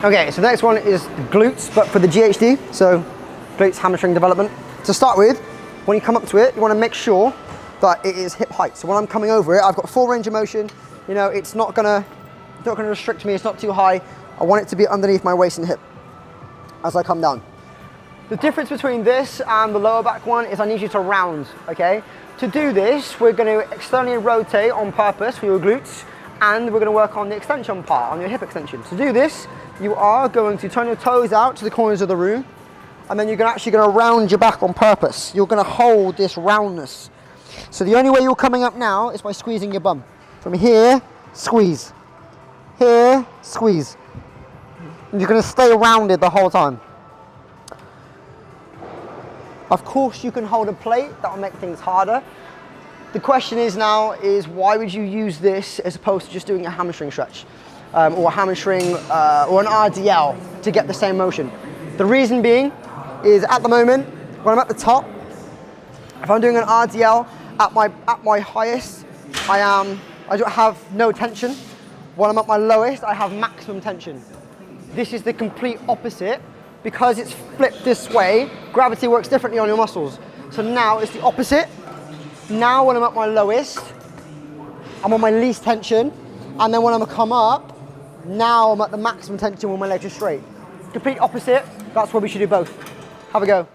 Okay, so the next one is the glutes, but for the GHD, so glutes hamstring development. To start with, when you come up to it, you want to make sure that it is hip height. So when I'm coming over it, I've got full range of motion. You know, it's not gonna restrict me. It's not too high. I want it to be underneath my waist and hip as I come down. The difference between this and the lower back one is I need you to round. Okay. To do this, we're going to externally rotate on purpose for your glutes, and we're going to work on the extension part, on your hip extension. To do this, you are going to turn your toes out to the corners of the room, and then you're actually going to round your back on purpose. You're going to hold this roundness. So the only way you're coming up now is by squeezing your bum. From here, squeeze. Here, squeeze. And you're going to stay rounded the whole time. Of course, you can hold a plate. That will make things harder. The question is now is why would you use this as opposed to just doing a hamstring stretch or a hamstring or an RDL to get the same motion? The reason being is at the moment, when I'm at the top, if I'm doing an RDL at my highest, I don't have no tension. When I'm at my lowest, I have maximum tension. This is the complete opposite. Because it's flipped this way, gravity works differently on your muscles. So now it's the opposite. Now when I'm at my lowest, I'm on my least tension. And then when I'm come up, now I'm at the maximum tension when my legs are straight. Complete opposite, that's why we should do both. Have a go.